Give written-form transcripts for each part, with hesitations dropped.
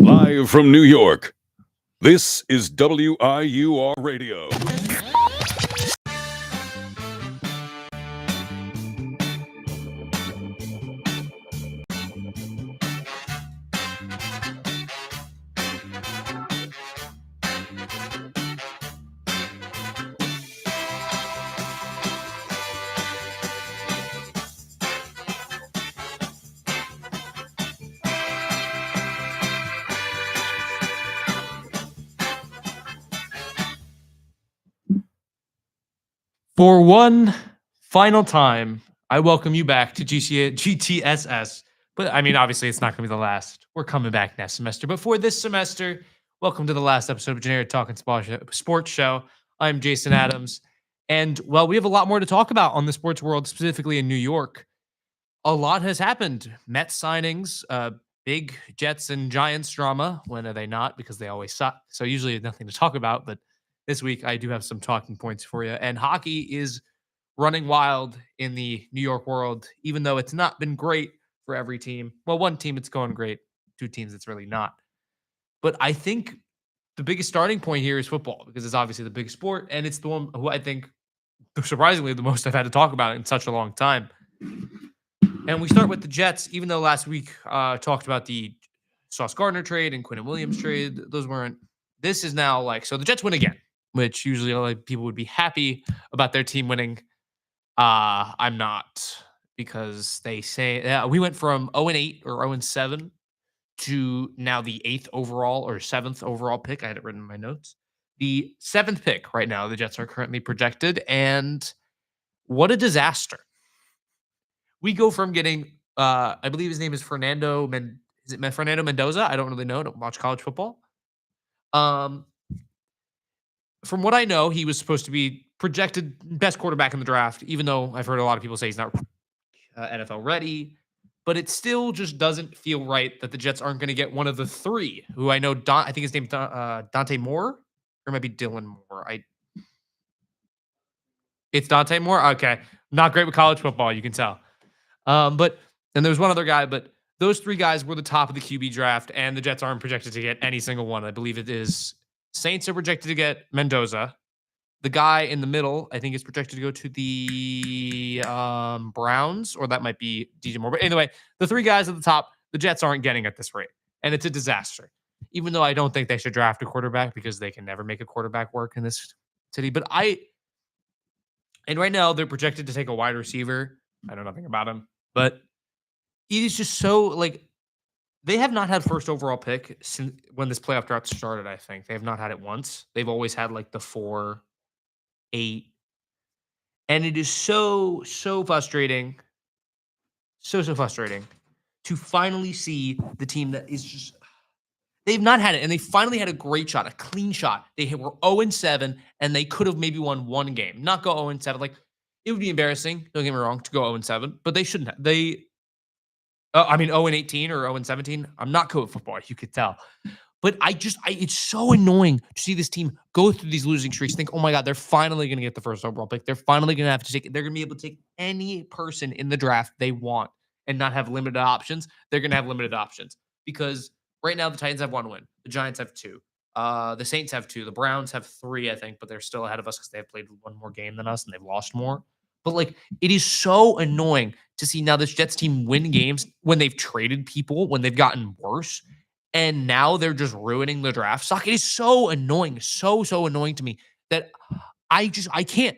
Live from New York, this is WIUR Radio. For one final time, I welcome you back to GTSS. But I mean, obviously, it's not going to be the last. We're coming back next semester. But for this semester, welcome to the last episode of Generic Talking Sports Show. I'm Jason Adams. And, well, we have a lot more to talk about on the sports world, specifically in New York. A lot has happened. Mets signings, big Jets and Giants drama. When are they not? Because they always suck. So usually nothing to talk about. But this week, I do have some talking points for you. And hockey is running wild in the New York world, even though it's not been great for every team. Well, one team, it's going great. Two teams, it's really not. But I think the biggest starting point here is football, because it's obviously the big sport. And it's the one who I think, surprisingly, the most I've had to talk about in such a long time. And we start with the Jets, even though last week talked about the Sauce Gardner trade and Quinnen Williams trade. Those weren't. This is now like, so the Jets win again, which usually like people would be happy about their team winning. I'm not, because they say we went from 0-8 or 0-7 to now the 8th overall or 7th overall pick. I had it written in my notes. The 7th pick right now, the Jets are currently projected, and what a disaster. We go from getting, I believe his name is Fernando Mendoza? I don't really know. I don't watch college football. From what I know, he was supposed to be projected best quarterback in the draft, even though I've heard a lot of people say he's not NFL ready. But it still just doesn't feel right that the Jets aren't going to get one of the three, who I know, I think his name is Dante Moore, or it might be Dylan Moore. It's Dante Moore? Okay. Not great with college football, you can tell. But there was one other guy, but those three guys were the top of the QB draft, and the Jets aren't projected to get any single one. I believe it is Saints are projected to get Mendoza. The guy in the middle, I think, is projected to go to the Browns, or that might be DJ Moore. But anyway, the three guys at the top, the Jets aren't getting at this rate, and it's a disaster. Even though I don't think they should draft a quarterback, because they can never make a quarterback work in this city. And right now they're projected to take a wide receiver. I know nothing about him, but it is just so, like, they have not had first overall pick since when this playoff drought started. I think they have not had it once. They've always had like the 4, 8, and it is so frustrating, so frustrating to finally see the team that is just, they've not had it, and they finally had a great shot, a clean shot. They were 0-7, and they could have maybe won one game, not go 0-7. Like, it would be embarrassing, don't get me wrong, to go 0-7, but they shouldn't have. 0-18 or 0-17. I'm not good at football, you could tell. But it's so annoying to see this team go through these losing streaks, think, oh my God, they're finally going to get the first overall pick. They're finally going to have to they're going to be able to take any person in the draft they want and not have limited options. They're going to have limited options, because right now the Titans have 1 win. The Giants have 2. The Saints have 2. The Browns have 3, I think, but they're still ahead of us because they have played one more game than us and they've lost more. But, like, it is so annoying to see now this Jets team win games when they've traded people, when they've gotten worse, and now they're just ruining the draft stock. It is so annoying, so annoying to me that I can't.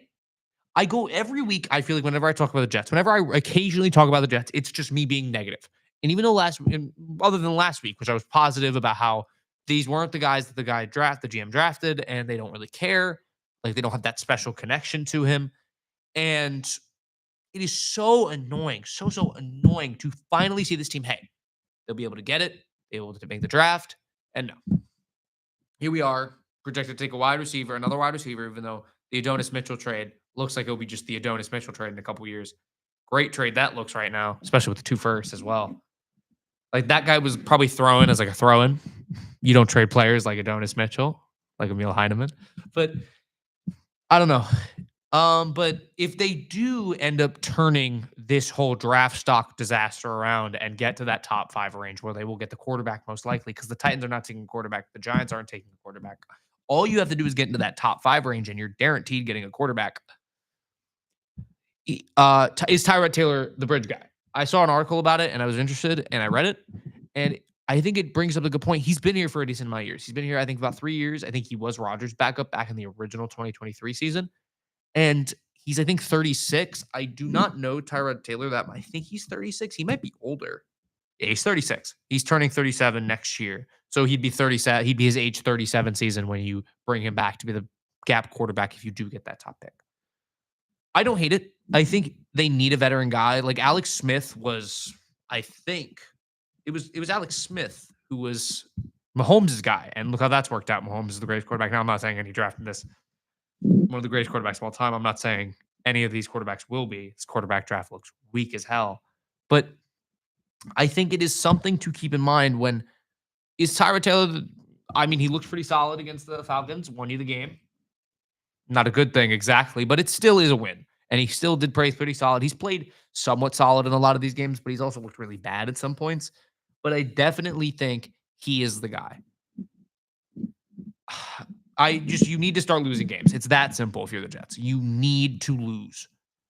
I go every week, I feel like whenever I talk about the Jets, whenever I occasionally talk about the Jets, it's just me being negative. And even though other than last week, which I was positive about how these weren't the guys that the GM drafted, and they don't really care. Like, they don't have that special connection to him. And it is so annoying, so annoying to finally see this team, hey, they'll be able to get it, they'll be able to make the draft, and no. Here we are, projected to take another wide receiver, even though the Adonis Mitchell trade looks like it'll be just the Adonis Mitchell trade in a couple years. Great trade that looks right now, especially with the 2 firsts as well. Like, that guy was probably thrown as like a throw-in. You don't trade players like Adonis Mitchell, like Emil Heineman. But I don't know. But if they do end up turning this whole draft stock disaster around and get to that top 5 range where they will get the quarterback most likely, because the Titans are not taking a quarterback, the Giants aren't taking a quarterback. All you have to do is get into that top 5 range and you're guaranteed getting a quarterback. Is Tyrod Taylor the bridge guy? I saw an article about it and I was interested and I read it. And I think it brings up a good point. He's been here for a decent amount of years. He's been here, I think, about 3 years. I think he was Rodgers' backup back in the original 2023 season. And he's, I think, 36. I do not know Tyrod Taylor that much. I think he's 36. He might be older. Yeah, he's 36. He's turning 37 next year. So he'd be 37. He'd be his age 37 season when you bring him back to be the gap quarterback if you do get that top pick. I don't hate it. I think they need a veteran guy. Like Alex Smith was, I think, it was Alex Smith who was Mahomes' guy. And look how that's worked out. Mahomes is the greatest quarterback. Now, I'm not saying any drafted this. One of the greatest quarterbacks of all time. I'm not saying any of these quarterbacks will be. This quarterback draft looks weak as hell. But I think it is something to keep in mind when is Tyrod Taylor. I mean, he looked pretty solid against the Falcons, won you the game. Not a good thing exactly, but it still is a win. And he still did play pretty solid. He's played somewhat solid in a lot of these games, but he's also looked really bad at some points. But I definitely think he is the guy. You need to start losing games. It's that simple if you're the Jets. You need to lose.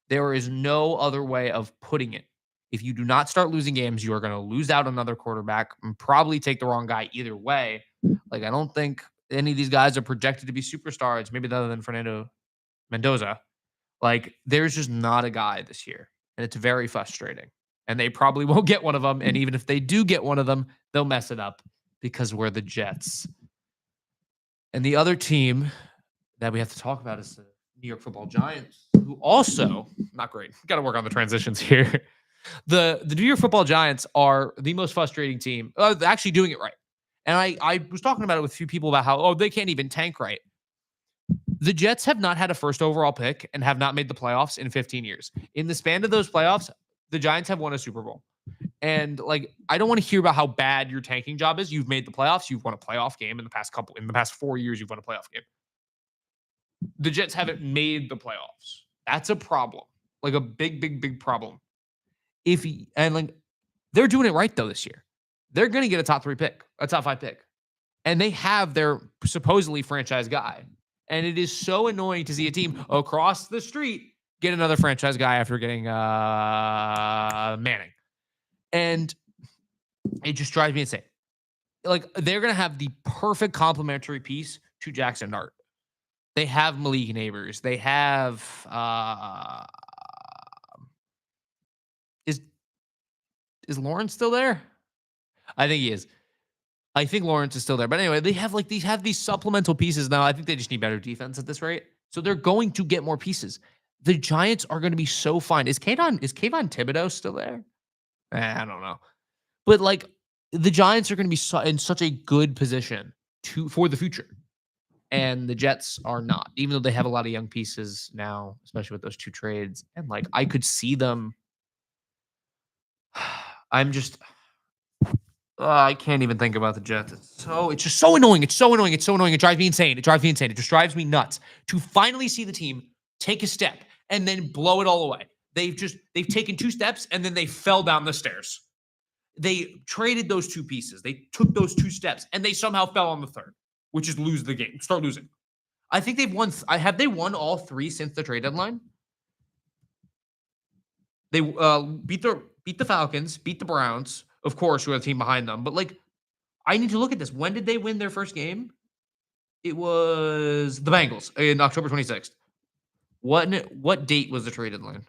There is no other way of putting it. If you do not start losing games, you are going to lose out another quarterback and probably take the wrong guy either way. Like, I don't think any of these guys are projected to be superstars, maybe other than Fernando Mendoza. Like, there's just not a guy this year. And it's very frustrating. And they probably won't get one of them. And even if they do get one of them, they'll mess it up because we're the Jets. And the other team that we have to talk about is the New York Football Giants, who also, not great. Got to work on the transitions here. The New York Football Giants are the most frustrating team. Actually doing it right. And I was talking about it with a few people about how, they can't even tank right. The Jets have not had a first overall pick and have not made the playoffs in 15 years. In the span of those playoffs, the Giants have won a Super Bowl. And I don't want to hear about how bad your tanking job is. You've made the playoffs. You've won a playoff game in the past 4 years. You've won a playoff game. The Jets haven't made the playoffs. That's a problem. Like a big, big, big problem. They're doing it right though this year. They're going to get a top 5 pick, and they have their supposedly franchise guy. And it is so annoying to see a team across the street get another franchise guy after getting Manning. And it just drives me insane. Like, they're going to have the perfect complementary piece to Jackson Dart. They have Malik Neighbors. They have is Lawrence still there? I think he is. I think Lawrence is still there. But anyway, they have these supplemental pieces now. I think they just need better defense at this rate. So they're going to get more pieces. The Giants are going to be so fine. Is Kayvon Thibodeau still there? I don't know. But the Giants are going to be in such a good position for the future. And the Jets are not, even though they have a lot of young pieces now, especially with those 2 trades. And I could see them. I can't even think about the Jets. It's just so annoying. It's so annoying. It drives me insane. It just drives me nuts to finally see the team take a step and then blow it all away. They've taken 2 steps and then they fell down the stairs. They traded those 2 pieces. They took those 2 steps and they somehow fell on the third, which is lose the game, start losing. I think they've won. Have they won all 3 since the trade deadline? They beat the Falcons, beat the Browns, of course, who are the team behind them. But I need to look at this. When did they win their first game? It was the Bengals in October 26th. What date was the trade deadline?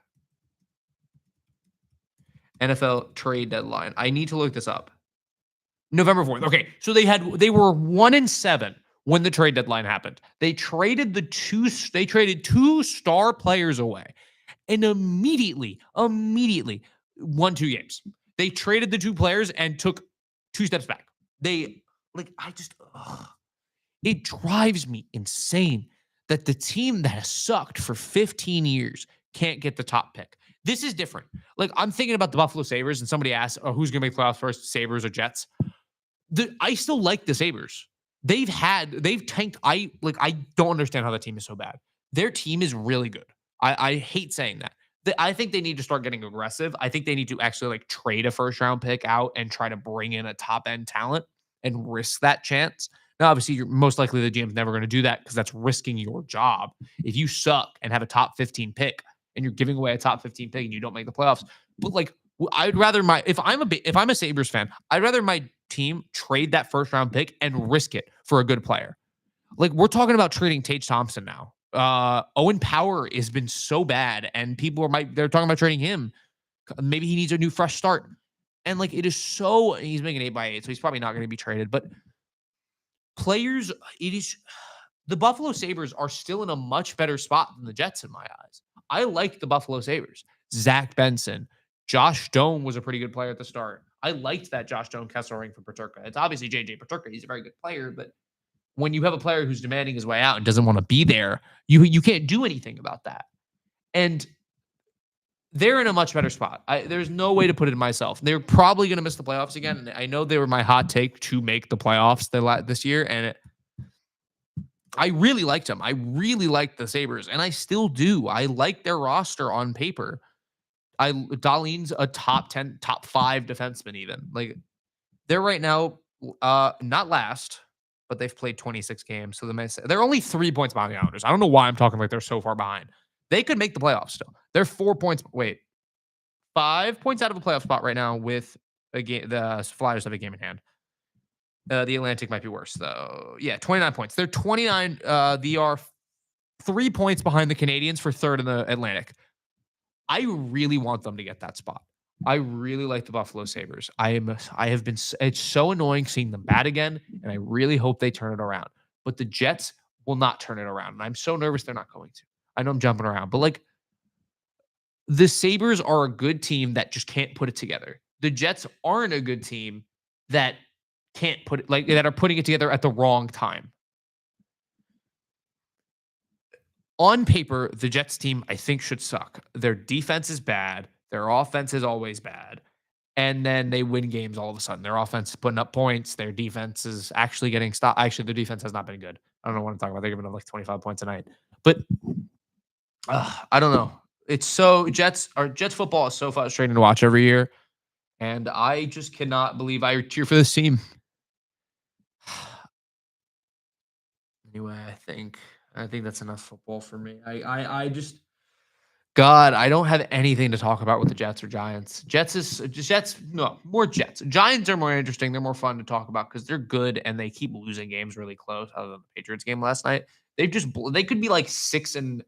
NFL trade deadline. I need to look this up. November 4th. Okay, so they were 1-7 when the trade deadline happened. They traded 2 star players away and immediately won 2 games. They traded the 2 players and took 2 steps back. It drives me insane that the team that has sucked for 15 years can't get the top pick. This is different. I'm thinking about the Buffalo Sabres, and somebody asked, who's going to make playoffs first, Sabres or Jets? I still like the Sabres. They've tanked. I don't understand how that team is so bad. Their team is really good. I hate saying that. I think they need to start getting aggressive. I think they need to actually like trade a first round pick out and try to bring in a top end talent and risk that chance. Now, obviously, you're most likely the GM's never going to do that because that's risking your job. If you suck and have a top 15 pick and you're giving away a top 15 pick and you don't make the playoffs, but like I'd rather if I'm a Sabres fan, I'd rather my team trade that first round pick and risk it for a good player. Like we're talking about trading Tage Thompson now. Owen Power has been so bad, and they're talking about trading him. Maybe he needs a new fresh start. And like it is so he's making 8x8, so he's probably not going to be traded. But players, it is the Buffalo Sabres are still in a much better spot than the Jets in my eyes. I like the Buffalo Sabres. Zach Benson, Josh Doan was a pretty good player at the start. I liked that Josh Doan Kessel ring for Peterka. It's obviously JJ Peterka. He's a very good player, but when you have a player who's demanding his way out and doesn't want to be there, you can't do anything about that. And they're in a much better spot. There's no way to put it myself. They're probably going to miss the playoffs again. And I know they were my hot take to make the playoffs this year. And I really liked them. I really liked the Sabres, and I still do. I like their roster on paper. Dahlin's a top 10, top 5 defenseman even. Like they're right now not last, but they've played 26 games. So they're only 3 points behind the Islanders. I don't know why I'm talking like they're so far behind. They could make the playoffs still. They're 4 points. Wait, 5 points out of a playoff spot right now with a game. The Flyers have a game in hand. The Atlantic might be worse though. Yeah, 29 points. They're 29. They are 3 points behind the Canadians for third in the Atlantic. I really want them to get that spot. I really like the Buffalo Sabres. It's so annoying seeing them bad again, and I really hope they turn it around. But the Jets will not turn it around, and I'm so nervous they're not going to. I know I'm jumping around, but like the Sabres are a good team that just can't put it together. The Jets aren't a good team that can't put it that are putting it together at the wrong time. On paper, the Jets team, I think, should suck. Their defense is bad. Their offense is always bad. And then they win games all of a sudden. Their offense is putting up points. Their defense is actually getting stopped. Actually, their defense has not been good. I don't know what I'm talking about. They're giving up like 25 points a night. But I don't know. Jets football is so frustrating to watch every year. And I just cannot believe I cheer for this team. Anyway, I think that's enough football for me. I just God, I don't have anything to talk about with the Jets or Giants. More Jets. Giants are more interesting. They're more fun to talk about because they're good and they keep losing games really close. Other than the Patriots game last night, they could be like 6 and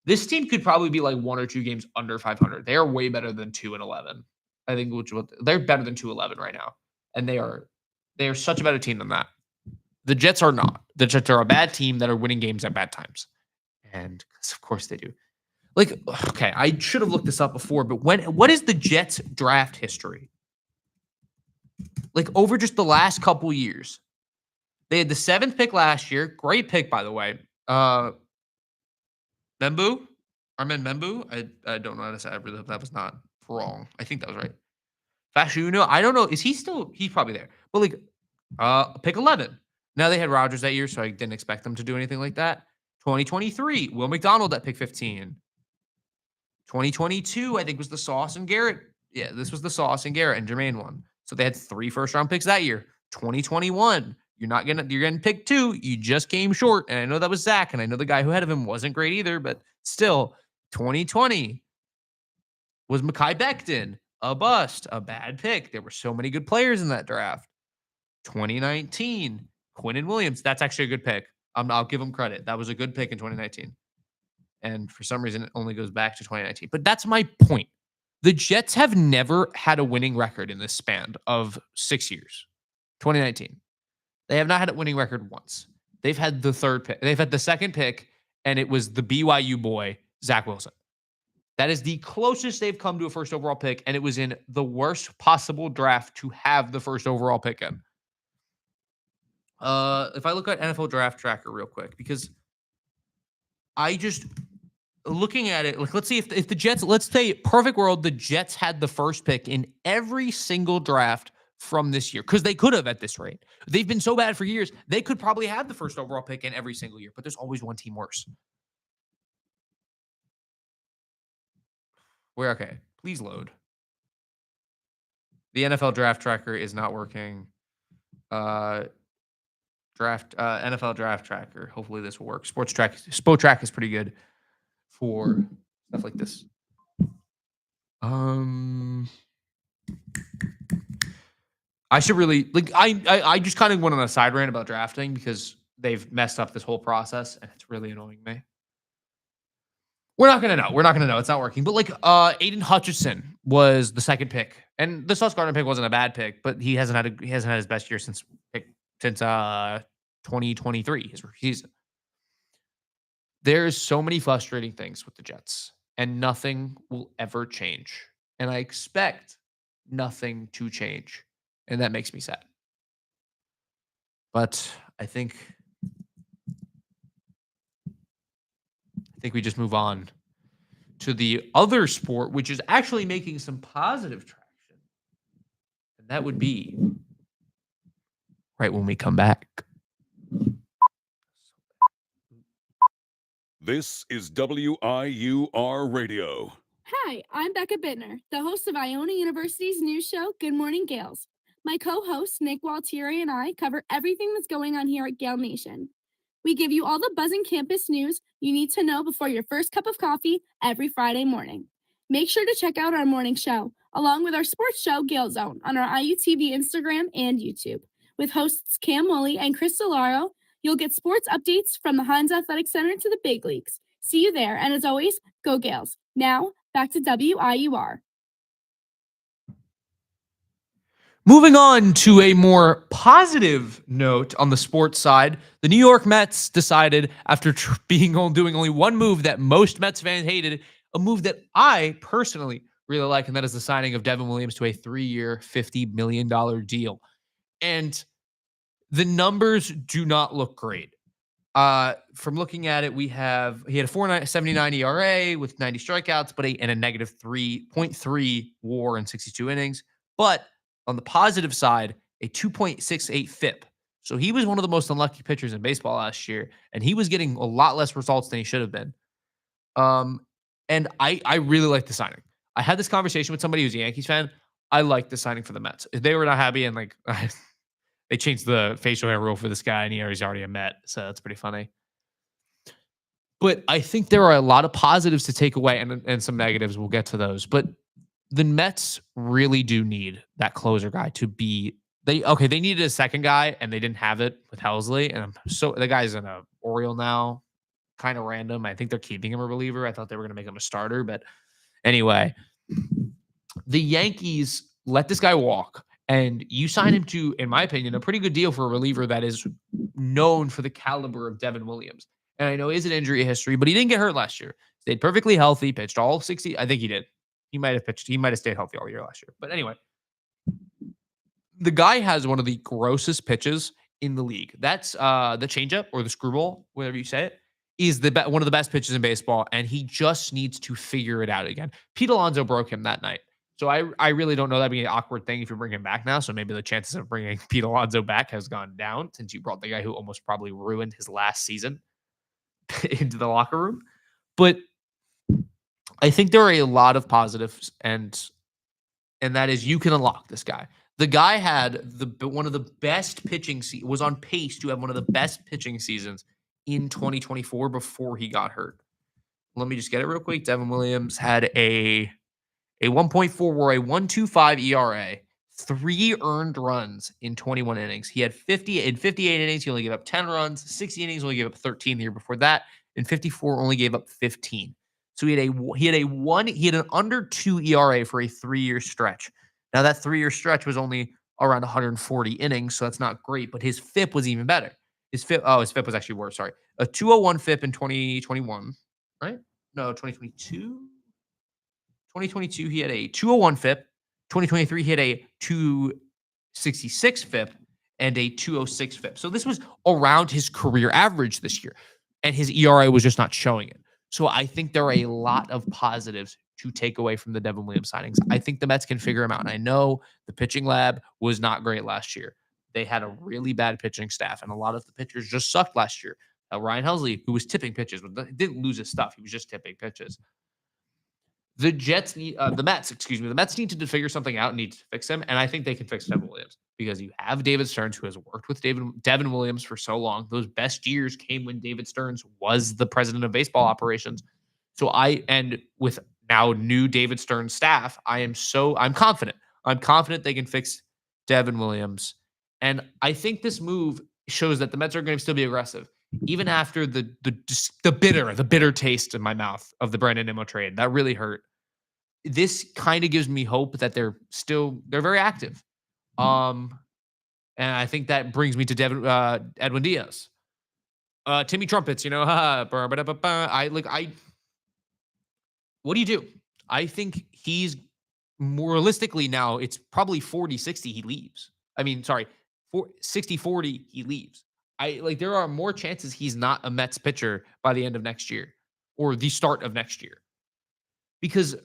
this team could probably be like 1 or 2 games under 500. They are way better than 2-11. I think they're better than 2-11 right now, and they are such a better team than that. The Jets are not. The Jets are a bad team that are winning games at bad times, and of course they do. Like, okay, I should have looked this up before, but what is the Jets draft history? Like over just the last couple years, they had the 7th pick last year. Great pick, by the way. Armin Membu. I don't know how to say. I really hope that was not wrong. I think that was right. Fashuno. I don't know. Is he still? He's probably there. But like, pick 11. Now they had Rodgers that year, so I didn't expect them to do anything like that. 2023, Will McDonald at pick 15. 2022, I think was the Sauce and Garrett. Yeah, this was the Sauce and Garrett and Jermaine one. So they had 3 first-round picks that year. 2021, you're getting pick 2. You just came short, and I know that was Zach, and I know the guy who had of him wasn't great either, but still, 2020 was Mekhi Becton, a bust, a bad pick. There were so many good players in that draft. 2019, Quinnen Williams. That's actually a good pick. I'll give him credit. That was a good pick in 2019. And for some reason, it only goes back to 2019. But that's my point. The Jets have never had a winning record in this span of 6 years. 2019. They have not had a winning record once. They've had the 3rd pick. They've had the 2nd pick, and it was the BYU boy, Zach Wilson. That is the closest they've come to a first overall pick, and it was in the worst possible draft to have the first overall pick in. If I look at NFL Draft Tracker real quick, because I just looking at it, like let's see if the Jets, let's say perfect world, the Jets had the first pick in every single draft from this year, because they could have at this rate. They've been so bad for years. They could probably have the first overall pick in every single year, but there's always one team worse. Where? Okay. Please load. The NFL draft tracker is not working. NFL draft tracker. Hopefully this will work. Spotrac is pretty good for stuff like this. I should really I just kind of went on a side rant about drafting because they've messed up this whole process and it's really annoying me. We're not gonna know. We're not gonna know. It's not working. But Aiden Hutchinson was the second pick, and the Sauce Gardner pick wasn't a bad pick, but he hasn't had his best year since 2023, his rookie season. There's so many frustrating things with the Jets, and nothing will ever change. And I expect nothing to change, and that makes me sad. But I think we just move on to the other sport, which is actually making some positive traction. And that would be right when we come back. This is WIUR Radio. Hi, I'm Becca Bittner, the host of Iona University's news show, Good Morning Gales. My co-host, Nick Waltieri, and I cover everything that's going on here at Gale Nation. We give you all the buzzing campus news you need to know before your first cup of coffee every Friday morning. Make sure to check out our morning show, along with our sports show, Gale Zone, on our IUTV Instagram and YouTube. With hosts Cam Woolley and Chris Solaro, you'll get sports updates from the Hines Athletic Center to the big leagues. See you there, and as always, go Gales. Now, back to WIUR. Moving on to a more positive note on the sports side, the New York Mets decided, after doing only one move that most Mets fans hated, a move that I personally really like, and that is the signing of Devin Williams to a 3-year, $50 million deal. And the numbers do not look great. From looking at it, he had a 4.79 ERA with 90 strikeouts, and a negative 3.3 WAR in 62 innings. But on the positive side, a 2.68 FIP. So he was one of the most unlucky pitchers in baseball last year, and he was getting a lot less results than he should have been. And I really like the signing. I had this conversation with somebody who's a Yankees fan. I like the signing for the Mets. If they were not happy and they changed the facial hair rule for this guy, and he's already a Met, so that's pretty funny. But I think there are a lot of positives to take away and some negatives. We'll get to those. But the Mets really do need that closer guy to be. They needed a second guy, and they didn't have it with Helsley. And so the guy's in a Oriole now, kind of random. I think they're keeping him a reliever. I thought they were going to make him a starter, but anyway, the Yankees let this guy walk. And you sign him to, in my opinion, a pretty good deal for a reliever that is known for the caliber of Devin Williams. And I know he has an injury history, but he didn't get hurt last year. Stayed perfectly healthy, pitched all 60. I think he did. He might have stayed healthy all year last year. But anyway, the guy has one of the grossest pitches in the league. That's the changeup or the screwball, whatever you say it, is one of the best pitches in baseball. And he just needs to figure it out again. Pete Alonso broke him that night. So I really don't know that being an awkward thing if you bring him back now. So maybe the chances of bringing Pete Alonso back has gone down since you brought the guy who almost probably ruined his last season into the locker room. But I think there are a lot of positives, and that is you can unlock this guy. The guy had one of the best pitching was on pace to have one of the best pitching seasons in 2024 before he got hurt. Let me just get it real quick. Devin Williams had a 1.4 WAR, a 1.25 ERA, 3 earned runs in 21 innings. He had 58 innings. He only gave up 10 runs. 60 innings, only gave up 13 the year before that. In 54, only gave up 15. So he had an under 2 ERA for a 3-year stretch. Now that 3-year stretch was only around 140 innings, so that's not great. But his FIP was even better. His FIP was actually worse. Sorry, a 201 FIP in 2021, right? No, 2022. 2022, he had a 201 FIP. 2023, he had a 266 FIP and a 206 FIP. So this was around his career average this year, and his ERA was just not showing it. So I think there are a lot of positives to take away from the Devin Williams signings. I think the Mets can figure him out. And I know the pitching lab was not great last year. They had a really bad pitching staff, and a lot of the pitchers just sucked last year. Ryan Helsley, who was tipping pitches, didn't lose his stuff. He was just tipping pitches. The Jets need the Mets, excuse me. The Mets need to figure something out and need to fix him. And I think they can fix Devin Williams because you have David Stearns, who has worked with Devin Williams for so long. Those best years came when David Stearns was the president of baseball operations. And with now new David Stearns staff, I'm confident. I'm confident they can fix Devin Williams. And I think this move shows that the Mets are going to still be aggressive. Even after the bitter taste in my mouth of the Brandon Nimmo trade, that really hurt. This kind of gives me hope that they're very active. And I think that brings me to Edwin Diaz. Timmy Trumpets, what do you do? I think he's more realistically now, it's probably 40-60 he leaves. I mean, sorry, 60-40 he leaves. There are more chances he's not a Mets pitcher by the end of next year or the start of next year. Because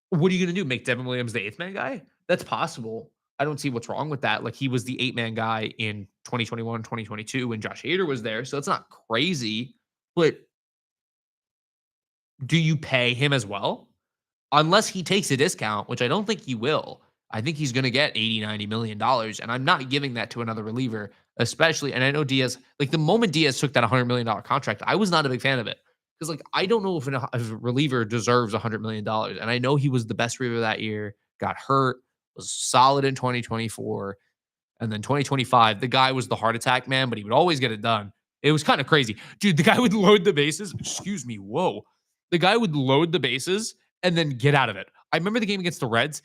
what are you going to do? Make Devin Williams the 8th-man guy? That's possible. I don't see what's wrong with that. He was the 8-man guy in 2021, 2022 when Josh Hader was there. So it's not crazy. But do you pay him as well? Unless he takes a discount, which I don't think he will. I think he's going to get $80-90 million. And I'm not giving that to another reliever, especially. And I know Diaz, the moment Diaz took that $100 million contract, I was not a big fan of it. Because I don't know if a reliever deserves $100 million. And I know he was the best reliever that year, got hurt, was solid in 2024. And then 2025, the guy was the heart attack man, but he would always get it done. It was kind of crazy. Dude, the guy would load the bases. Excuse me. Whoa. The guy would load the bases and then get out of it. I remember the game against the Reds,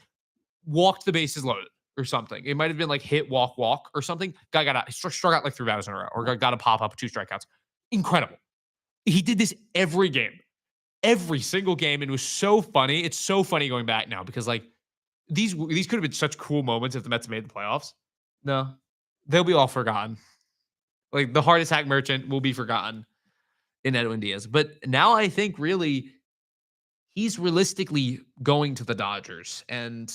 walked the bases loaded or something. It might have been hit, walk or something. Guy got out, struck out 3 batters in a row, or got a pop up, 2 strikeouts. Incredible. He did this every game, every single game. And it was so funny. It's so funny going back now because these could have been such cool moments if the Mets made the playoffs. No, they'll be all forgotten. The heart attack merchant will be forgotten in Edwin Diaz. But now I think really he's realistically going to the Dodgers. And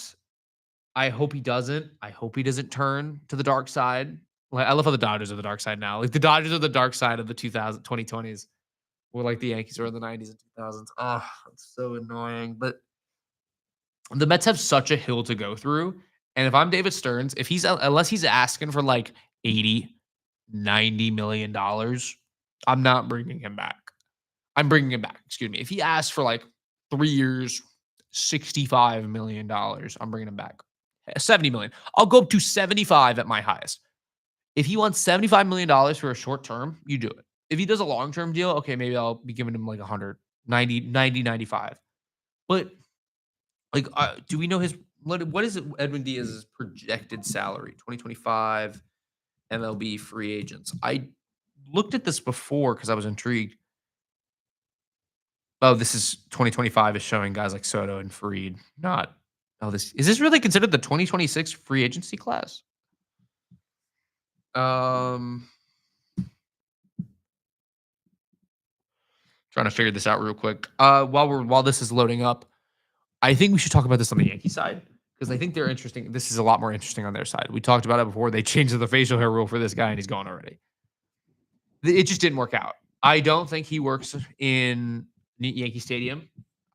I hope he doesn't. I hope he doesn't turn to the dark side. I love how the Dodgers are the dark side now. The Dodgers are the dark side of the 2020s. Where the Yankees were in the 90s and 2000s. Oh, it's so annoying. But the Mets have such a hill to go through. And if I'm David Stearns, unless he's asking for $80-90 million, I'm not bringing him back. I'm bringing him back. Excuse me. If he asks for 3 years, $65 million, I'm bringing him back. 70 million. I'll go up to 75 at my highest. If he wants $75 million for a short term, you do it. If he does a long-term deal, okay, maybe I'll be giving him 100, 90, 95. But do we know what is Edwin Diaz's projected salary? 2025 MLB free agents. I looked at this before because I was intrigued. Oh, this is 2025 is showing guys like Soto and Fried. Is this really considered the 2026 free agency class? Trying to figure this out real quick. While this is loading up, I think we should talk about this on the Yankee side because I think they're interesting. This is a lot more interesting on their side. We talked about it before. They changed the facial hair rule for this guy, and he's gone already. It just didn't work out. I don't think he works in Yankee Stadium.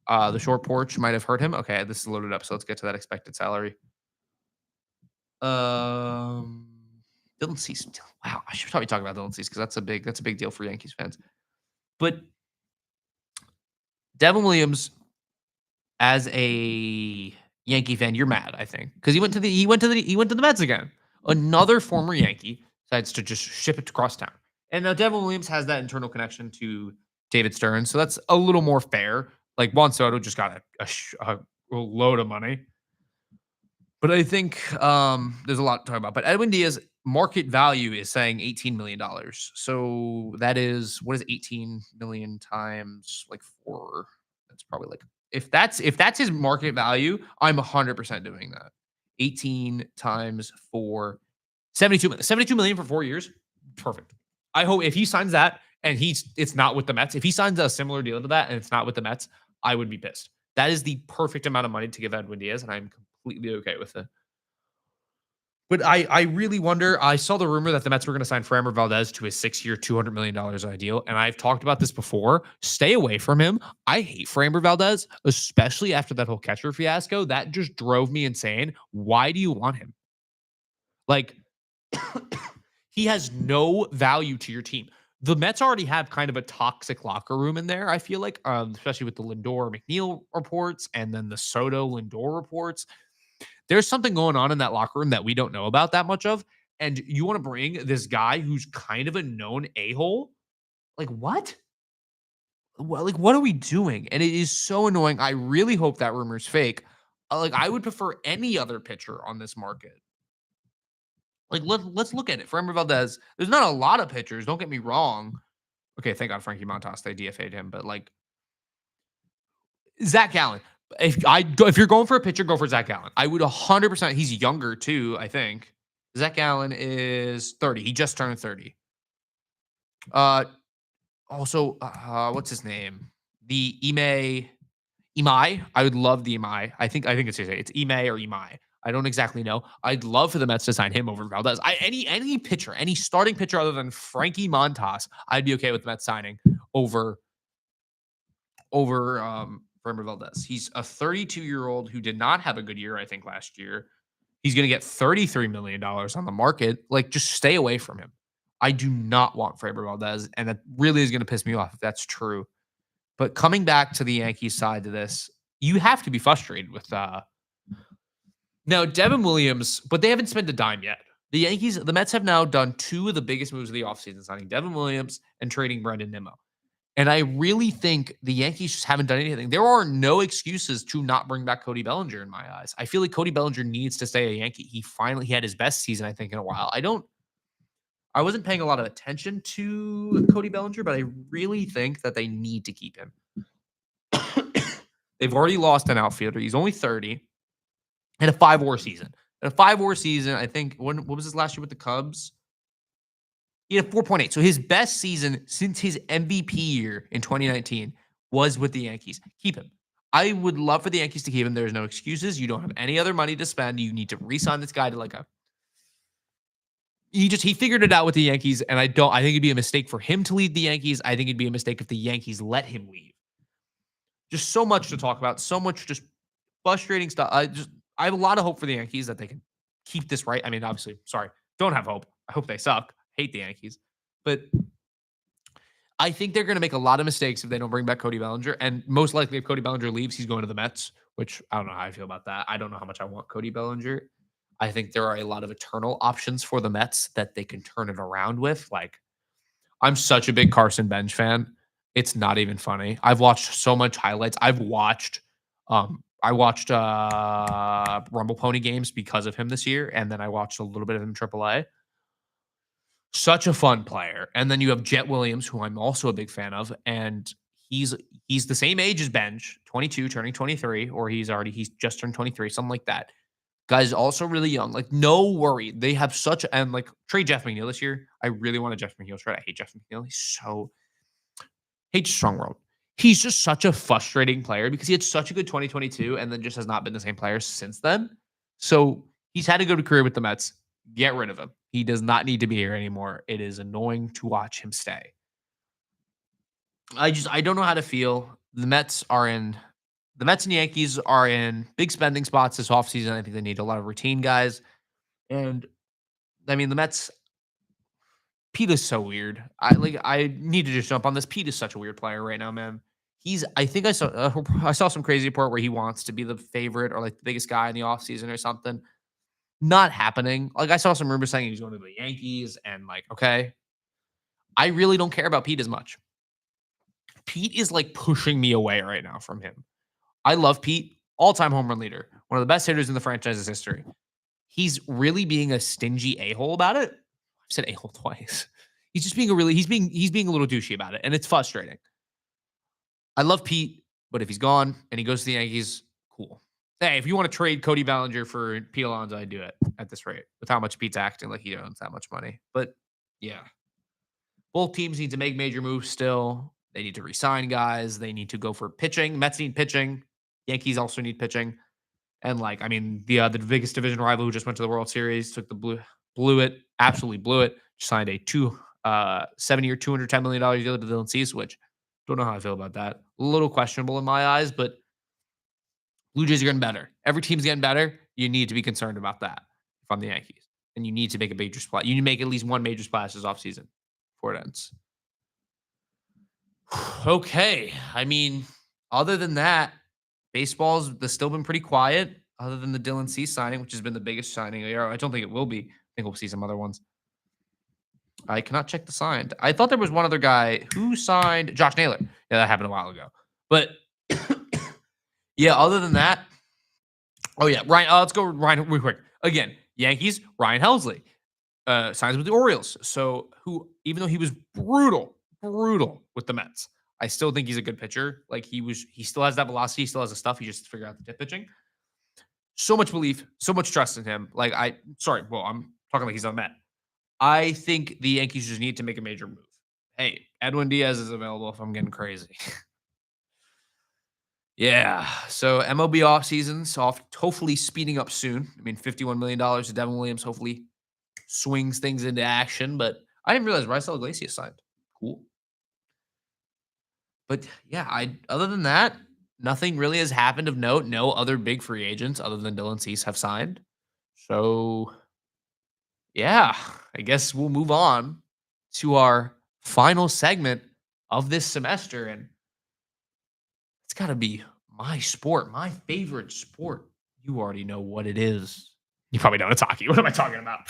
The short porch might have hurt him. Okay, this is loaded up, so let's get to that expected salary. Dylan Cease. Wow, I should probably talk about Dylan Cease because that's a big deal for Yankees fans. But Devin Williams, as a Yankee fan, you're mad, I think, because he went to the Mets again. Another former Yankee decides to just ship it across town. And now Devin Williams has that internal connection to David Stearns, so that's a little more fair. Juan Soto just got a load of money. But I think there's a lot to talk about. But Edwin Diaz market value is saying $18 million. So that is, what is 18 million times 4? That's probably if that's his market value, I'm 100% doing that. 18 times 4, 72 million. 72 million for 4 years. Perfect. I hope if he signs that and it's not with the Mets, if he signs a similar deal to that and it's not with the Mets, I would be pissed. That is the perfect amount of money to give Edwin Diaz, and I'm completely okay with it. But I really wonder. I saw the rumor that the Mets were going to sign Framber Valdez to a 6-year, $200 million deal. And I've talked about this before. Stay away from him. I hate Framber Valdez, especially after that whole catcher fiasco. That just drove me insane. Why do you want him? Like, he has no value to your team. The Mets already have kind of a toxic locker room in there, I feel like, especially with the Lindor McNeil reports and then the Soto Lindor reports. There's something going on in that locker room that we don't know about that much of. And you want to bring this guy who's kind of a known a-hole? Like, what? Well, like, what are we doing? And it is so annoying. I really hope that rumor's fake. Like, I would prefer any other pitcher on this market. Like, let's look at it. Framber Valdez, there's not a lot of pitchers. Don't get me wrong. Okay, thank God Frankie Montas, they DFA'd him. But, like, Zach Gallen. If you're going for a pitcher, go for Zach Gallen. I would 100%. He's younger too, I think. Zach Gallen is 30. He just turned 30. Also, what's his name? The Imai. I would love the Imai. I think it's Imai or Imai. I don't exactly know. I'd love for the Mets to sign him over Valdez. Any pitcher, any starting pitcher other than Frankie Montas, I'd be okay with the Mets signing over Framber Valdez. He's a 32-year-old who did not have a good year, I think, last year. He's going to get $33 million on the market. Like, just stay away from him. I do not want Framber Valdez, and that really is going to piss me off if that's true. But coming back to the Yankees side of this, you have to be frustrated with now Devin Williams, but they haven't spent a dime yet. The Mets have now done two of the biggest moves of the offseason, signing Devin Williams and trading Brendan Nimmo. And I really think the Yankees just haven't done anything. There are no excuses to not bring back Cody Bellinger in my eyes. I feel like Cody Bellinger needs to stay a Yankee. He had his best season, I think, in a while. I wasn't paying a lot of attention to Cody Bellinger, but I really think that they need to keep him. They've already lost an outfielder. He's only 30 in a 5-WAR season. In a 5-WAR season, I think, what was his last year with the Cubs? He had a 4.8. So his best season since his MVP year in 2019 was with the Yankees. Keep him. I would love for the Yankees to keep him. There's no excuses. You don't have any other money to spend. You need to re-sign this guy to he figured it out with the Yankees, and I think it'd be a mistake for him to leave the Yankees. I think it'd be a mistake if the Yankees let him leave. Just so much to talk about, so much just frustrating stuff. I have a lot of hope for the Yankees that they can keep this right. I mean, obviously, don't have hope. I hope they suck. Hate the Yankees. But I think they're going to make a lot of mistakes if they don't bring back Cody Bellinger. And most likely, if Cody Bellinger leaves, he's going to the Mets, which I don't know how I feel about that. I don't know how much I want Cody Bellinger. I think there are a lot of eternal options for the Mets that they can turn it around with. Like, I'm such a big Carson Bench fan. It's not even funny. I've watched so much highlights. I watched Rumble Pony games because of him this year, and then I watched a little bit of him in AAA. Such a fun player. And then you have Jet Williams, who I'm also a big fan of, and he's the same age as Bench, 22, turning 23, or he's just turned 23, something like that. Guy's also really young. Like, no worry. They have trade Jeff McNeil this year. I really want a Jeff McNeil trade. I hate Jeff McNeil. Hate strong world. He's just such a frustrating player because he had such a good 2022 and then just has not been the same player since then. So he's had a good career with the Mets. Get rid of him. He does not need to be here anymore. It is annoying to watch him stay. I don't know how to feel. The Mets and Yankees are in big spending spots this offseason. I think they need a lot of routine guys. And I mean, the Mets, Pete is so weird. I need to just jump on this. Pete is such a weird player right now, man. I think I saw some crazy report where he wants to be the favorite or like the biggest guy in the offseason or something. Not happening. Like, I saw some rumors saying he's going to the Yankees, and okay. I really don't care about Pete as much. Pete is pushing me away right now from him. I love Pete, all-time home run leader, one of the best hitters in the franchise's history. He's really being a stingy a-hole about it. I've said a-hole twice. He's just being he's being a little douchey about it, and it's frustrating. I love Pete, but if he's gone and he goes to the Yankees, cool. Hey, if you want to trade Cody Bellinger for Pete Alonso, I'd do it at this rate with how much Pete's acting like he owns that much money. But yeah, both teams need to make major moves still. They need to re-sign guys. They need to go for pitching. Mets need pitching. Yankees also need pitching. And like, I mean, the biggest division rival who just went to the World Series took the absolutely blew it. Signed a 7-year, $210 million deal to Dylan Cease, which don't know how I feel about that. A little questionable in my eyes, but Blue Jays are getting better. Every team's getting better. You need to be concerned about that if I'm the Yankees. And you need to make a major splash. You need to make at least one major splash this offseason before it ends. Okay. I mean, other than that, baseball's still been pretty quiet, other than the Dylan Cease signing, which has been the biggest signing of the year. I don't think it will be. I think we'll see some other ones. I cannot check the signed. I thought there was one other guy who signed Josh Naylor. Yeah, that happened a while ago. But yeah, other than that, oh yeah, Ryan. Let's go Ryan real quick. Again, Yankees, Ryan Helsley signs with the Orioles. So who, even though he was brutal with the Mets, I still think he's a good pitcher. Like he still has that velocity, he still has the stuff. He just figured out the tip pitching. So much belief, so much trust in him. I'm talking like he's on Met. I think the Yankees just need to make a major move. Hey, Edwin Diaz is available if I'm getting crazy. Yeah. So MLB offseason soft, hopefully speeding up soon. I mean, $51 million to Devin Williams hopefully swings things into action. But I didn't realize Raisel Iglesias signed. Cool. But yeah, other than that, nothing really has happened of note. No other big free agents other than Dylan Cease have signed. So yeah, I guess we'll move on to our final segment of this semester. And it's got to be my sport, my favorite sport. You already know what it is. You probably know it's hockey. What am I talking about?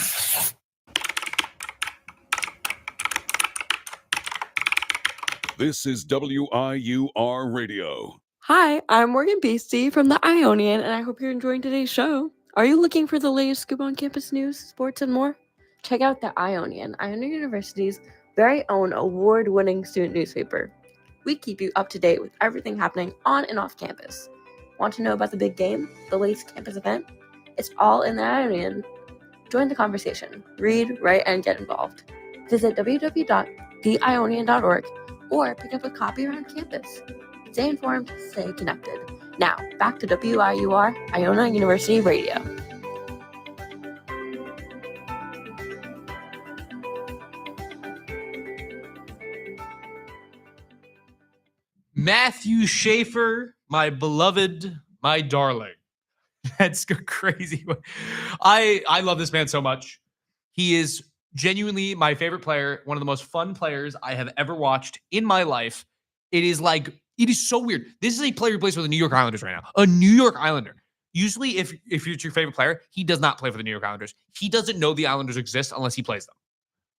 This is WIUR Radio. Hi, I'm Morgan Beastie from the Ionian, and I hope you're enjoying today's show. Are you looking for the latest scoop on campus news, sports, and more? Check out the Ionian University's very own award-winning student newspaper. We keep you up to date with everything happening on and off campus. Want to know about the big game, the latest campus event? It's all in the Ionian. Join the conversation. Read, write, and get involved. Visit www.theionian.org or pick up a copy around campus. Stay informed, stay connected. Now, back to WIUR, Iona University Radio. Matthew Schaefer, my beloved, my darling. That's crazy. I love this man so much. He is genuinely my favorite player, one of the most fun players I have ever watched in my life. It is so weird. This is a player who plays for the New York Islanders right now. A New York Islander. Usually, if it's your favorite player, he does not play for the New York Islanders. He doesn't know the Islanders exist unless he plays them.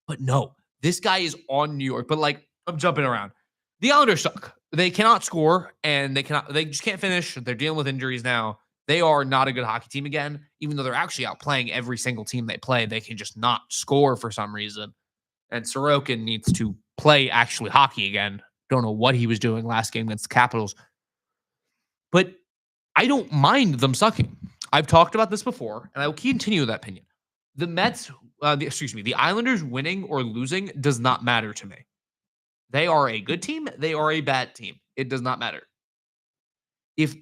But no, this guy is on New York. But I'm jumping around. The Islanders suck. They cannot score, and they just can't finish. They're dealing with injuries now. They are not a good hockey team again, even though they're actually outplaying every single team they play. They can just not score for some reason. And Sorokin needs to play actually hockey again. Don't know what he was doing last game against the Capitals. But I don't mind them sucking. I've talked about this before, and I will continue that opinion. The the Islanders winning or losing does not matter to me. They are a good team. They are a bad team. It does not matter. If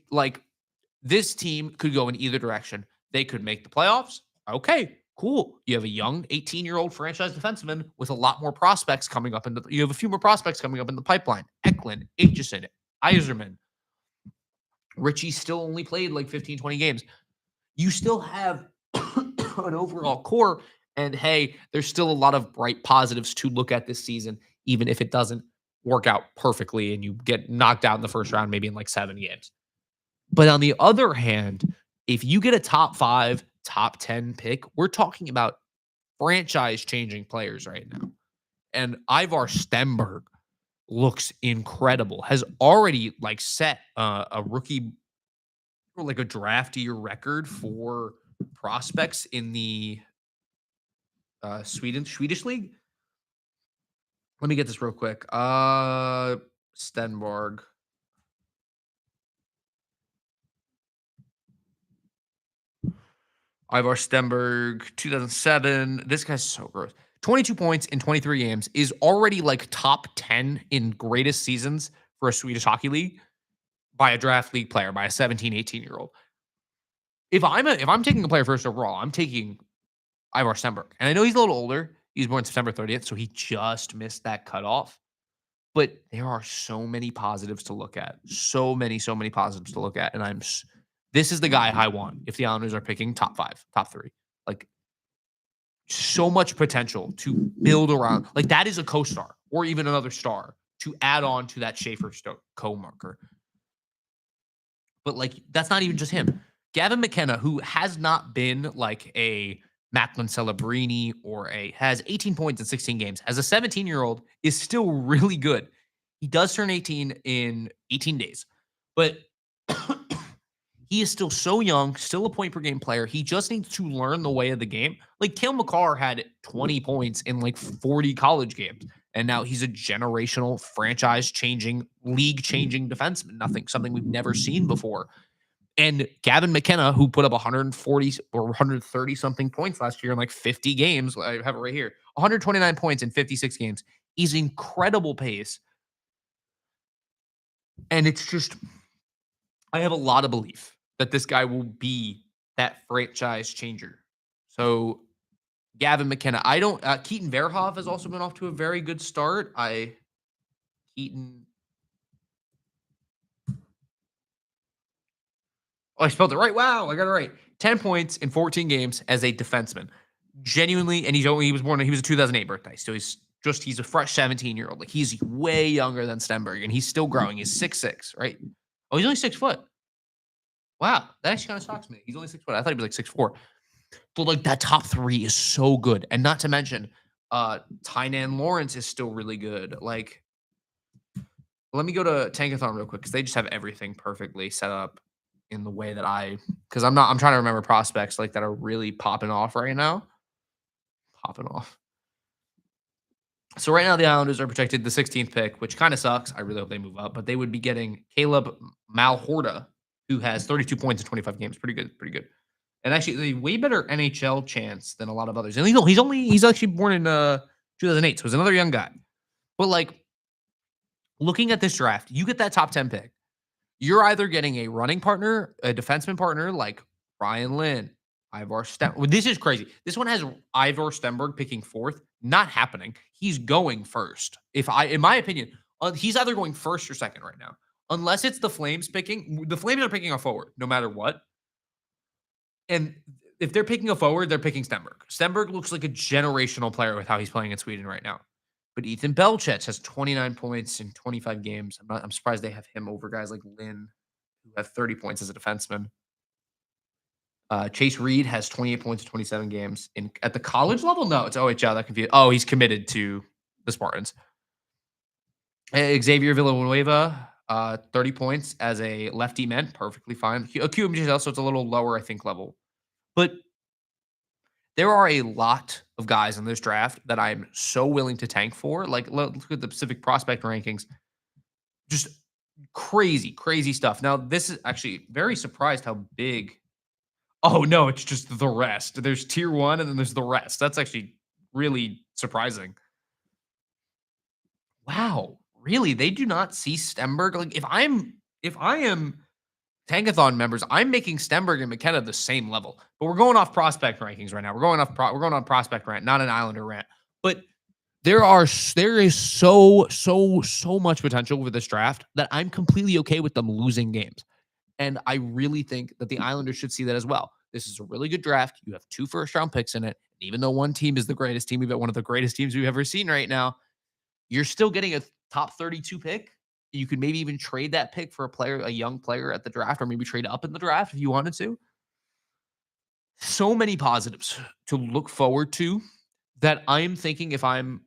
this team could go in either direction, they could make the playoffs. Okay, cool. You have a young 18-year-old franchise defenseman with a lot more prospects coming up. You have a few more prospects coming up in the pipeline. Eklund, Aitchison, Yzerman. Richie still only played 15, 20 games. You still have an overall core. And hey, there's still a lot of bright positives to look at this season, even if it doesn't work out perfectly and you get knocked out in the first round, maybe in 7 games. But on the other hand, if you get a top 5, top 10 pick, we're talking about franchise-changing players right now. And Ivar Stenberg looks incredible. Has already set a rookie or a draft year record for prospects in the Swedish league. Let me get this real quick. Stenberg. Ivar Stenberg, 2007. This guy's so gross. 22 points in 23 games is already top 10 in greatest seasons for a Swedish hockey league by a draft league player, by a 17, 18-year-old. if I'm taking a player first overall, I'm taking Ivar Stenberg. And I know he's a little older. He was born September 30th, so he just missed that cutoff. But there are so many positives to look at. So many positives to look at. And this is the guy I want if the Islanders are picking top 5, top 3. Like, so much potential to build around. Like, that is a co-star or even another star to add on to that Schaefer co-marker. But, like, that's not even just him. Gavin McKenna, who has not been like a Macklin Celebrini has 18 points in 16 games, as a 17-year-old, is still really good. He does turn 18 in 18 days, but he is still so young, still a point per game player. He just needs to learn the way of the game. Like, Cale Makar had 20 points in like 40 college games, and now he's a generational, franchise-changing, league-changing defenseman. Something we've never seen before. And Gavin McKenna, who put up 140 or 130 something points last year in like 50 games, I have it right here, 129 points in 56 games, is incredible pace. And it's just, I have a lot of belief that this guy will be that franchise changer. So Gavin McKenna, Keaton Verhoff has also been off to a very good start. Oh, I spelled it right. Wow, I got it right. 10 points in 14 games as a defenseman. Genuinely, and he was a 2008 birthday, so he's a fresh 17-year-old. Like, he's way younger than Stenberg, and he's still growing. He's 6'6", right? Oh, he's only 6 foot. Wow, that actually kind of shocks me. He's only 6 foot. I thought he was like 6'4". But, like, that top 3 is so good. And not to mention, Tynan Lawrence is still really good. Like, let me go to Tankathon real quick, because they just have everything perfectly set up in the way that I'm trying to remember prospects like that are really popping off right now. So right now the Islanders are projected the 16th pick, which kind of sucks. I really hope they move up, but they would be getting Caleb Malhorda, who has 32 points in 25 games. Pretty good. And actually, a way better NHL chance than a lot of others. And he's actually born in 2008, so he's another young guy. But, like, looking at this draft, you get that top 10 pick. You're either getting a running partner, a defenseman partner like Ryan Lynn, Ivar Stenberg. This is crazy. This one has Ivar Stenberg picking 4th. Not happening. He's going first. In my opinion, he's either going first or second right now. Unless it's the Flames picking. The Flames are picking a forward, no matter what. And if they're picking a forward, they're picking Stenberg. Stenberg looks like a generational player with how he's playing in Sweden right now. But Ethan Belchets has 29 points in 25 games. I'm surprised they have him over guys like Lynn, who have 30 points as a defenseman. Chase Reed has 28 points in 27 games. At the college level? No, it's OHL. That confused. Oh, he's committed to the Spartans. Xavier Villanueva, 30 points as a lefty man. Perfectly fine. QMGL, so it's a little lower, I think, level. But there are a lot of guys in this draft that I'm so willing to tank for. Like, look at the Pacific prospect rankings. Just crazy stuff. Now, this is actually very surprised how big. Oh, no, it's just the rest. There's tier 1 and then there's the rest. That's actually really surprising. Wow. Really? They do not see Stenberg? Like, if I am Tankathon members, I'm making Stenberg and McKenna the same level. But we're going off prospect rankings right now. We're going on prospect rant, not an Islander rant. But there is so much potential with this draft that I'm completely okay with them losing games. And I really think that the Islanders should see that as well. This is a really good draft. You have 2 first-round picks in it. And even though one team is the greatest team, we've got one of the greatest teams we've ever seen right now, you're still getting a top 32 pick. You could maybe even trade that pick for a young player at the draft, or maybe trade up in the draft if you wanted to. So many positives to look forward to that I'm thinking if I'm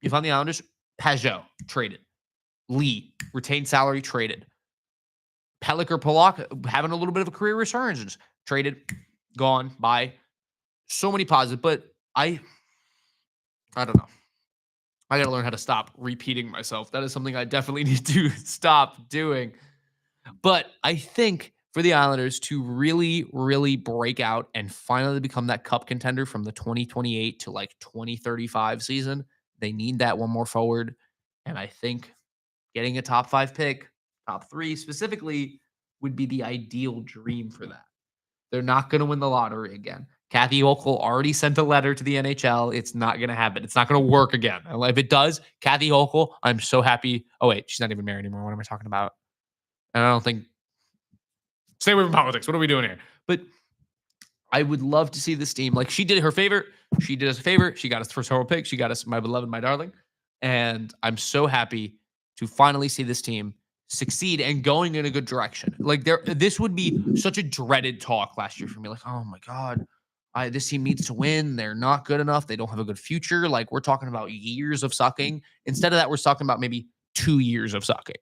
the Islanders, Pajot, traded. Lee, retained salary, traded. Pellick or Pollock, having a little bit of a career resurgence, traded, gone, bye. So many positives, but I don't know. I got to learn how to stop repeating myself. That is something I definitely need to stop doing. But I think for the Islanders to really break out and finally become that cup contender from the 2028 to like 2035 season, they need that one more forward. And I think getting a top 5 pick, top 3 specifically, would be the ideal dream for that. They're not going to win the lottery again. Kathy Hochul already sent a letter to the NHL. It's not going to happen. It's not going to work again. And if it does, Kathy Hochul, I'm so happy. Oh, wait, she's not even married anymore. What am I talking about? And I don't think. Stay away from politics. What are we doing here? But I would love to see this team. Like, she did her favor. She did us a favor. She got us first overall pick. She got us my beloved, my darling. And I'm so happy to finally see this team succeed and going in a good direction. Like, this would be such a dreaded talk last year for me. Like, oh my God, this team needs to win. They're not good enough. They don't have a good future. Like, we're talking about years of sucking. Instead of that, we're talking about maybe 2 years of sucking.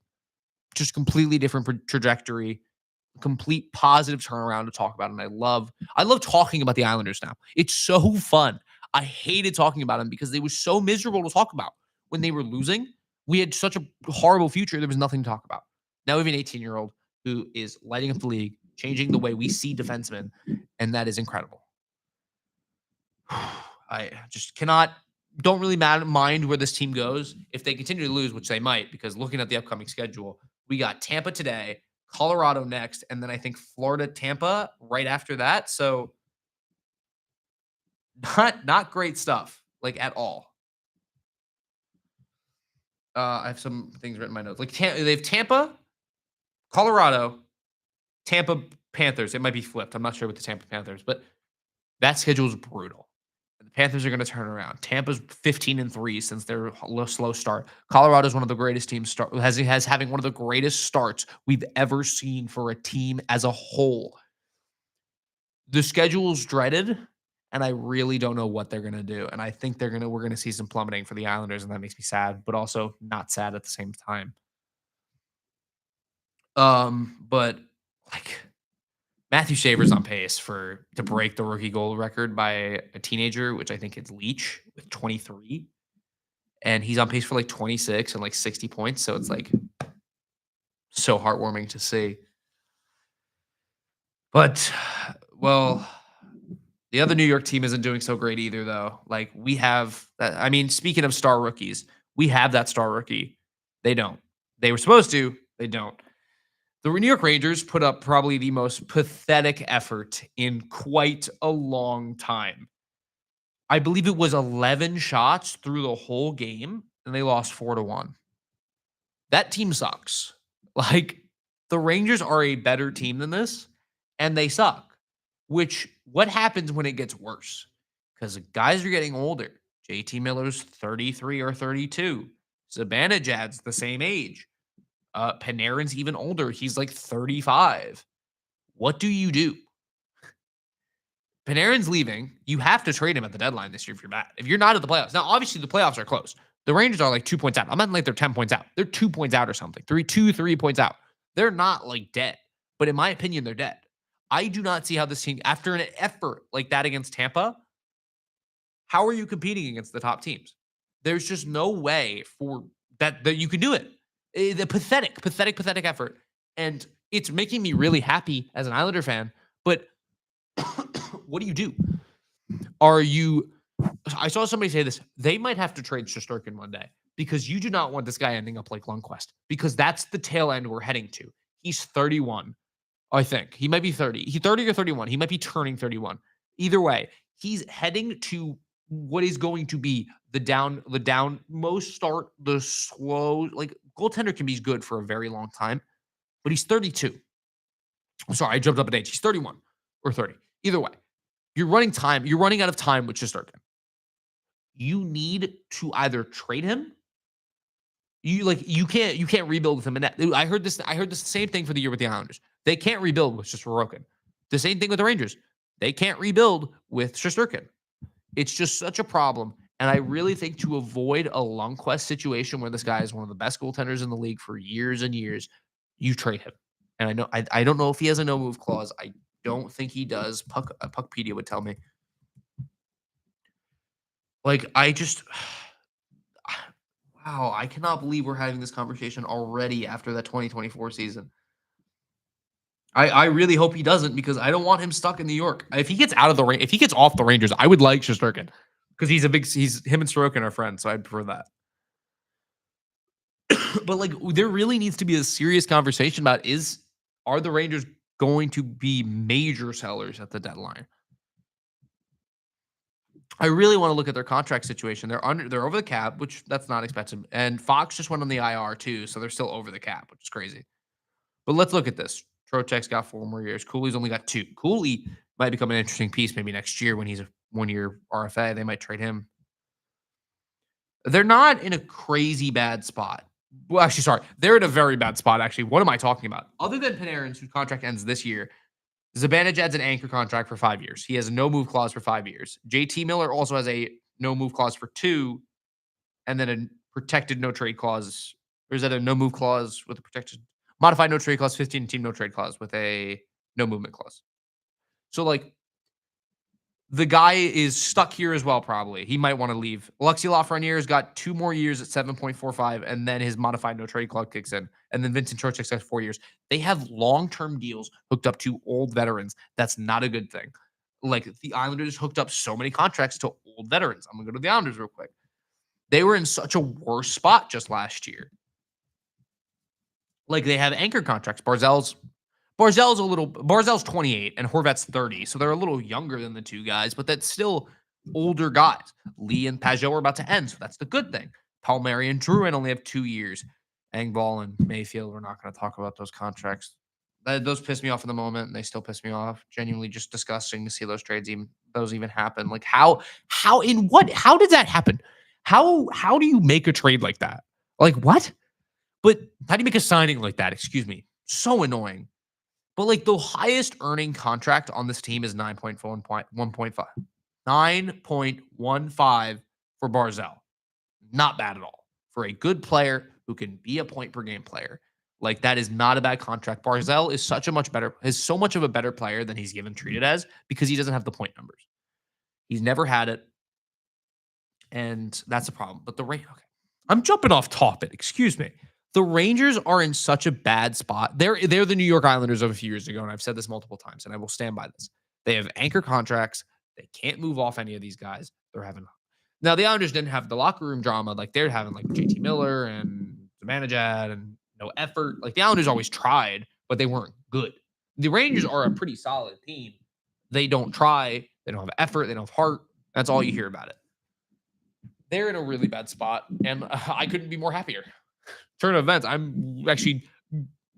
Just completely different trajectory. Complete positive turnaround to talk about. And I love talking about the Islanders now. It's so fun. I hated talking about them because they were so miserable to talk about. When they were losing, we had such a horrible future. There was nothing to talk about. Now we have an 18-year-old who is lighting up the league, changing the way we see defensemen, and that is incredible. I just don't really mind where this team goes. If they continue to lose, which they might, because looking at the upcoming schedule, we got Tampa today, Colorado next, and then I think Florida, Tampa right after that. So not great stuff, like, at all. I have some things written in my notes. Like, they have Tampa, Colorado, Tampa Panthers. It might be flipped. I'm not sure with the Tampa Panthers, but that schedule is brutal. The Panthers are going to turn around. Tampa's 15-3 since their slow start. Colorado is one of the greatest teams. Has having one of the greatest starts we've ever seen for a team as a whole. The schedule's dreaded, and I really don't know what they're going to do. And I think we're going to see some plummeting for the Islanders, and that makes me sad, but also not sad at the same time. But like, Matthew Shaver's on pace to break the rookie goal record by a teenager, which I think is Leach with 23. And he's on pace for like 26 and like 60 points. So it's like so heartwarming to see. But, well, the other New York team isn't doing so great either, though. Like, we have, speaking of star rookies, we have that star rookie. They don't. They were supposed to. They don't. The New York Rangers put up probably the most pathetic effort in quite a long time. I believe it was 11 shots through the whole game, and they lost 4-1. That team sucks. Like, the Rangers are a better team than this, and they suck. What happens when it gets worse? Because guys are getting older. JT Miller's 33 or 32. Zibanejad's the same age. Panarin's even older. He's like 35. What do you do? Panarin's leaving. You have to trade him at the deadline this year if you're bad. If you're not at the playoffs. Now, obviously, the playoffs are close. The Rangers are like 2 points out. I'm not like they're 10 points out. They're 2 points out or something. 3 points out. They're not like dead. But in my opinion, they're dead. I do not see how this team, after an effort like that against Tampa, how are you competing against the top teams? There's just no way for that you can do it. The pathetic effort. And it's making me really happy as an Islander fan. But what do? I saw somebody say this. They might have to trade Shesterkin one day because you do not want this guy ending up like Lundqvist, because that's the tail end we're heading to. He's 31, I think. He might be 30. He's 30 or 31. He might be turning 31. Either way, he's heading to what is going to be the down most start, the slow, like, goaltender can be good for a very long time, but he's 32. I'm sorry, I jumped up an age. He's 31 or 30. Either way, you're running out of time with Shesterkin. You need to either trade him. You can't rebuild with him. And I heard this same thing for the year with the Islanders. They can't rebuild with just Sorokin. The same thing with the Rangers. They can't rebuild with Shesterkin. It's just such a problem. And I really think to avoid a Lundqvist situation where this guy is one of the best goaltenders in the league for years and years, you trade him. And I know I don't know if he has a no move clause. I don't think he does. Puckpedia would tell me. Like, wow, I cannot believe we're having this conversation already after that 2024 season. I really hope he doesn't, because I don't want him stuck in New York. If he gets off the Rangers, I would like Shesterkin, because him and Sorokin are friends, so I'd prefer that. But like, there really needs to be a serious conversation about are the Rangers going to be major sellers at the deadline. I really want to look at their contract situation. They're over the cap, which that's not expensive. And Fox just went on the IR too, so they're still over the cap, which is crazy. But let's look at this. Trocheck's got 4 more years. Cooley's only got 2. Cooley might become an interesting piece maybe next year when he's a 1-year RFA. They might trade him. They're not in a crazy bad spot. Well, actually, sorry. They're in a very bad spot, actually. What am I talking about? Other than Panarin's, whose contract ends this year, Zibanejad adds an anchor contract for 5 years. He has a no-move clause for 5 years. JT Miller also has a no-move clause for 2, and then a protected no-trade clause. Or is that a no-move clause with a protected modified no-trade clause, 15-team no-trade clause with a no-movement clause? So, like, the guy is stuck here as well, probably. He might want to leave. Alexi Lafreniere's got 2 more years at 7.45, and then his modified no-trade clause kicks in. And then Vincent Trocheck's got 4 years. They have long-term deals hooked up to old veterans. That's not a good thing. Like, the Islanders hooked up so many contracts to old veterans. I'm going to go to the Islanders real quick. They were in such a worse spot just last year. Like, they have anchor contracts. Barzell's 28 and Horvat's 30. So they're a little younger than the two guys, but that's still older guys. Lee and Pajot are about to end, so that's the good thing. Palmieri and Drouin only have 2 years. Engvall and Mayfield, we're not going to talk about those contracts. Those piss me off in the moment, and they still piss me off. Genuinely just disgusting to see those trades even happen. Like, how did that happen? How do you make a trade like that? Like, what? But how do you make a signing like that? Excuse me. So annoying. But, like, the highest earning contract on this team is 9.15. 9.15 for Barzell. Not bad at all. For a good player who can be a point per game player. Like, that is not a bad contract. Barzell is so much of a better player than he's given treated as because he doesn't have the point numbers. He's never had it. And that's a problem. But okay. I'm jumping off topic. Excuse me. The Rangers are in such a bad spot. They're the New York Islanders of a few years ago, and I've said this multiple times, and I will stand by this. They have anchor contracts. They can't move off any of these guys. Now, the Islanders didn't have the locker room drama like they're having, like JT Miller and Zibanejad and no effort. Like, the Islanders always tried, but they weren't good. The Rangers are a pretty solid team. They don't try. They don't have effort. They don't have heart. That's all you hear about it. They're in a really bad spot, and I couldn't be more happier. Turn of events, I'm actually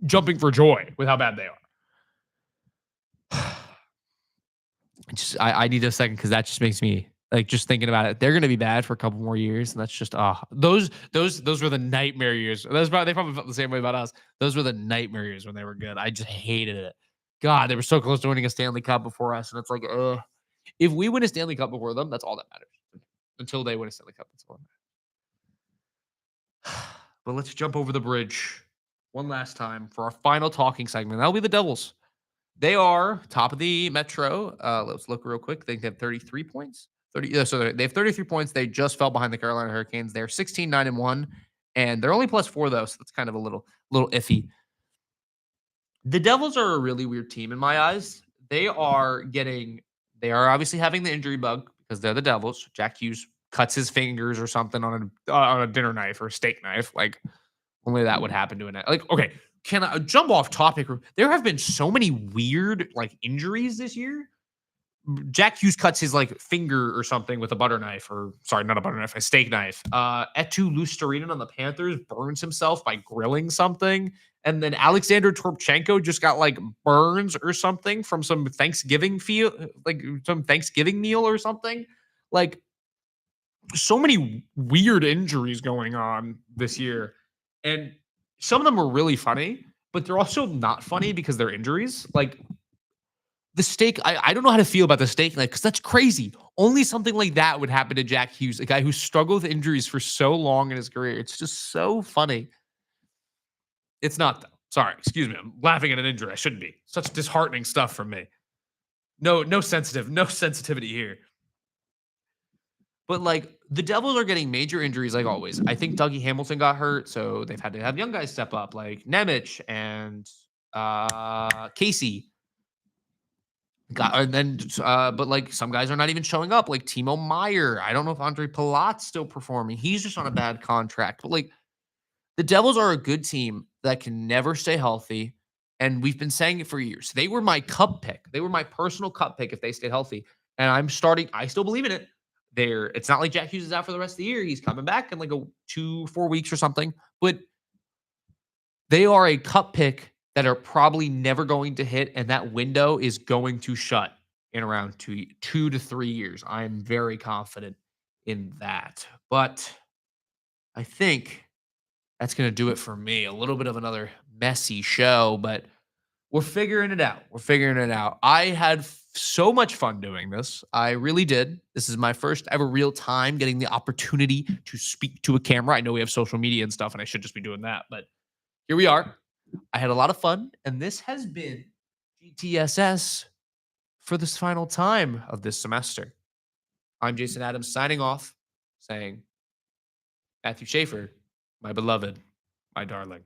jumping for joy with how bad they are. I need a second because that just makes me, like, just thinking about it. They're going to be bad for a couple more years, and that's just those were the nightmare years. They probably felt the same way about us. Those were the nightmare years when they were good. I just hated it. God, they were so close to winning a Stanley Cup before us, and it's like, if we win a Stanley Cup before them, that's all that matters. Until they win a Stanley Cup, that's all that matters. But let's jump over the bridge one last time for our final talking segment. That'll be the Devils. They are top of the Metro. Let's look real quick. They have 33 points. They have 33 points. They just fell behind the Carolina Hurricanes. They're 16-9-1, and they're only +4 though, so that's kind of a little iffy. The Devils are a really weird team in my eyes. They are obviously having the injury bug because they're the Devils. Jack Hughes cuts his fingers or something on a dinner knife or a steak knife. Like, only that would happen to like, okay, can I jump off topic? There have been so many weird, like, injuries this year. Jack Hughes cuts his, like, finger or something with a butter knife, a steak knife. Etu Luostarinen on the Panthers burns himself by grilling something. And then Alexander Torpchenko just got, like, burns or something from some Thanksgiving meal or something. Like, so many weird injuries going on this year. And some of them are really funny, but they're also not funny because they're injuries. Like, the steak, I don't know how to feel about the steak knife because that's crazy. Only something like that would happen to Jack Hughes, a guy who struggled with injuries for so long in his career. It's just so funny. It's not, though. Sorry, excuse me. I'm laughing at an injury. I shouldn't be. Such disheartening stuff from me. No sensitivity here. But, like, the Devils are getting major injuries like always. I think Dougie Hamilton got hurt, so they've had to have young guys step up like Nemec and Casey. But, like, some guys are not even showing up, like Timo Meier. I don't know if Andre Palat's still performing. He's just on a bad contract. But, like, the Devils are a good team that can never stay healthy. And we've been saying it for years. They were my cup pick. They were my personal cup pick if they stayed healthy. And I still believe in it. It's not like Jack Hughes is out for the rest of the year. He's coming back in like 4 weeks or something. But they are a cup pick that are probably never going to hit, and that window is going to shut in around 2 to 3 years. I'm very confident in that. But I think that's going to do it for me. A little bit of another messy show, but we're figuring it out. We're figuring it out. I had so much fun doing this. I really did. This is my first ever real time getting the opportunity to speak to a camera. I know we have social media and stuff, and I should just be doing that, but here we are. I had a lot of fun, and this has been GTSS for this final time of this semester. I'm Jason Adams signing off, saying, Matthew Schaefer, my beloved, my darling.